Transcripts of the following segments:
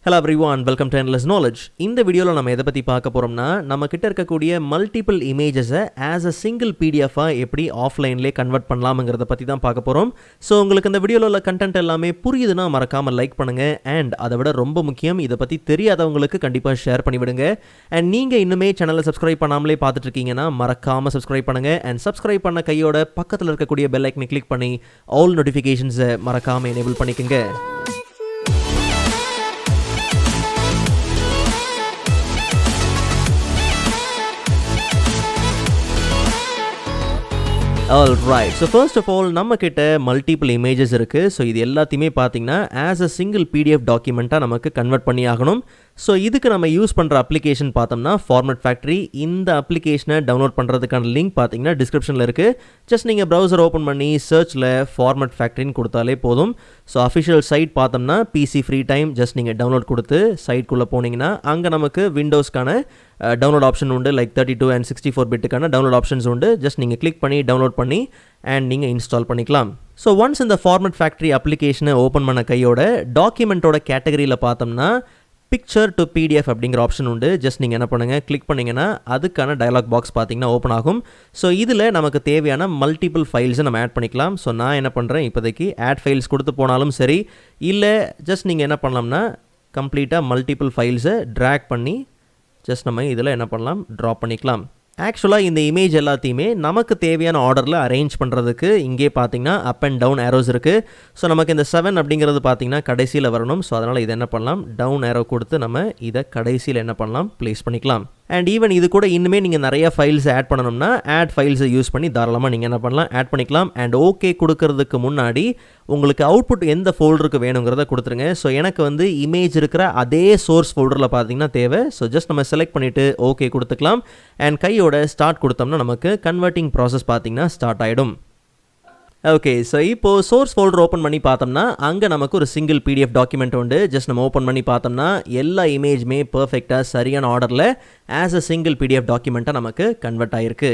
Hello everyone, welcome to Endless Knowledge. இந்த வீடியோவில் நம்ம எதை பற்றி பார்க்க போகிறோம்னா நம்ம கிட்ட இருக்கக்கூடிய மல்டிபிள் இமேஜஸை ஆஸ் அ சிங்கிள் பிடிஎஃபாக எப்படி ஆஃப்லைன்லேயே கன்வெர்ட் பண்ணலாம்ங்கிறத பற்றி தான் பார்க்க போகிறோம். ஸோ உங்களுக்கு இந்த வீடியோவில் உள்ள கண்டென்ட் எல்லாமே புரியுதுன்னா மறக்காமல் லைக் பண்ணுங்கள். அண்ட் அதை விட ரொம்ப முக்கியம், இதை பற்றி தெரியாதவங்களுக்கு கண்டிப்பாக ஷேர் பண்ணிவிடுங்க. அண்ட் நீங்கள் இன்னுமே சேனலை சப்ஸ்கிரைப் பண்ணாமலே பார்த்துட்டு இருக்கீங்கன்னா மறக்காமல் சப்ஸ்கிரைப் பண்ணுங்கள். அண்ட் சப்ஸ்கிரைப் பண்ண கையோட பக்கத்தில் இருக்கக்கூடிய பெல் ஐக்கனை கிளிக் பண்ணி ஆல் நோட்டிஃபிகேஷன்ஸை மறக்காமல் எனேபிள் பண்ணிக்கோங்க. Alright, so first of all நம்ம கிட்ட மல்டிபிள் இமேஜஸ் இருக்குது. ஸோ இது எல்லாத்தையுமே பார்த்தீங்கன்னா ஆஸ் அ சிங்கிள் பிடிஎஃப் டாக்குமெண்ட்டாக நமக்கு கன்வெர்ட் பண்ணி ஆகணும். ஸோ இதுக்கு நம்ம யூஸ் பண்ணுற அப்ளிகேஷன் பார்த்தோம்னா ஃபார்மேட் ஃபேக்ட்ரி. இந்த அப்ளிகேஷனை டவுன்லோட் பண்ணுறதுக்கான லிங்க் பார்த்தீங்கன்னா டிஸ்கிரிப்ஷனில் இருக்குது. ஜஸ்ட் நீங்கள் ப்ரௌசர் ஓப்பன் பண்ணி சர்ச்சில் ஃபார்மேட் ஃபேக்ட்ரின்னு கொடுத்தாலே போதும். ஸோ அஃபிஷியல் சைட் பார்த்தோம்னா பிசி ஃப்ரீ டைம். ஜஸ்ட் நீங்கள் டவுன்லோட் கொடுத்து சைட்குள்ளே போனீங்கன்னா அங்கே நமக்கு விண்டோஸ்க்கான டவுன்லோட் ஆப்ஷன் உண்டு. லைக் 32 and 64 பிட்டுக்கான டவுன்லோட் ஆப்ஷன்ஸ் உண்டு. ஜஸ்ட் நீங்கள் கிளிக் பண்ணி டவுன்லோட் பண்ணி அண்ட் நீங்கள் இன்ஸ்டால் பண்ணிக்கலாம். ஸோ ஒன்ஸ் இந்த ஃபார்மேட் ஃபேக்ட்ரி அப்ளிகேஷனை ஓப்பன் பண்ண கையோட டாக்குமெண்ட்டோட கேட்டகரியில் பார்த்தோம்னா பிக்சர் டு பிடிஎஃப் அப்படிங்கிற ஆப்ஷன் உண்டு. ஜஸ்ட் நீங்கள் என்ன பண்ணுங்கள், கிளிக் பண்ணிங்கன்னா அதுக்கான டயலாக் பாக்ஸ் பார்த்தீங்கன்னா ஓப்பன் ஆகும். ஸோ இதில் நமக்கு தேவையான மல்டிபிள் ஃபைல்ஸை நம்ம ஆட் பண்ணிக்கலாம். ஸோ நான் என்ன பண்ணுறேன், இப்போதைக்கு ஆட் ஃபைல்ஸ் கொடுத்து போனாலும் சரி, இல்லை ஜஸ்ட் நீங்கள் என்ன பண்ணலாம்னா கம்ப்ளீட்டாக மல்டிபிள் ஃபைல்ஸை ட்ராக் பண்ணி ஜஸ்ட் நம்ம இதில் என்ன பண்ணலாம், ட்ராப் பண்ணிக்கலாம். ஆக்சுவலாக இந்த இமேஜ் எல்லாத்தையுமே நமக்கு தேவையான ஆர்டரில் அரேஞ்ச் பண்ணுறதுக்கு இங்கே பார்த்தீங்கன்னா அப் அண்ட் டவுன் ஏரோஸ் இருக்குது. ஸோ நமக்கு இந்த 7 அப்படிங்கிறது பார்த்தீங்கன்னா கடைசியில் வரணும். ஸோ அதனால் இதை என்ன பண்ணலாம், டவுன் ஏரோ கொடுத்து நம்ம இதை கடைசியில் என்ன பண்ணலாம், ப்ளேஸ் பண்ணிக்கலாம். அண்ட் ஈவன் இது கூட இன்னுமே நீங்கள் நிறைய ஃபைல்ஸ் ஆட் பண்ணணும்னா ஆட் ஃபைல்ஸை யூஸ் பண்ணி தாராளமாக நீங்கள் என்ன பண்ணலாம், ஆட் பண்ணிக்கலாம். அண்ட் ஓகே கொடுக்கறதுக்கு முன்னாடி உங்களுக்கு அவுட்புட் எந்த ஃபோல்டருக்கு வேணுங்கிறத கொடுத்துருங்க. ஸோ எனக்கு வந்து இமேஜ் இருக்கிற அதே சோர்ஸ் ஃபோல்டரில் பார்த்தீங்கன்னா தேவை. ஸோ ஜஸ்ட் நம்ம செலக்ட் பண்ணிவிட்டு ஓகே கொடுத்துக்கலாம். அண்ட் கையோட ஸ்டார்ட் கொடுத்தோம்னா நமக்கு கன்வெர்ட்டிங் ப்ராசஸ் பார்த்தீங்கன்னா ஸ்டார்ட் ஆகிடும். ஓகே, ஸோ இப்போது சோர்ஸ் ஃபோல்டர் ஓப்பன் பண்ணி பார்த்தோம்னா அங்கே நமக்கு ஒரு சிங்கிள் பிடிஎஃப் டாக்குமெண்ட் உண்டு. ஜஸ்ட் நம்ம ஓப்பன் பண்ணி பார்த்தோம்னா எல்லா இமேஜுமே பர்ஃபெக்டாக சரியான ஆர்டரில் ஆஸ் அ சிங்கிள் பிடிஎஃப் டாக்குமெண்ட்டாக நமக்கு கன்வெர்ட் ஆகிருக்கு.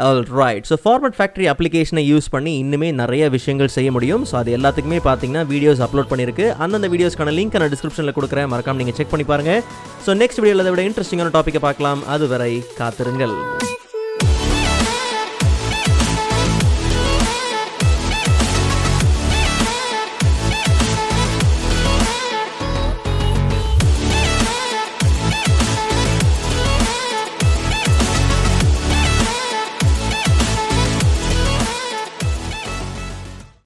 Alright, ஸோ ஃபார்மேட் ஃபேக்ட்ரி அப்ளிகேஷனை யூஸ் பண்ணி இன்னுமே நிறைய விஷயங்கள் செய்ய முடியும். ஸோ அது எல்லாத்துக்குமே பார்த்தீங்கன்னா வீடியோஸ் அப்லோட் பண்ணியிருக்கு. அந்தந்த வீடியோஸ்க்கான லிங்க் நான் டிஸ்கிரிப்ஷனில் கொடுக்குறேன், மறக்காம நீங்கள் செக் பண்ணி பாருங்கள். ஸோ நெக்ஸ்ட் வீடியோவில் அதை விட இன்ட்ரெஸ்டிங்கான டாப்பிக்கை பார்க்கலாம். அதுவரை காத்திருங்கள்.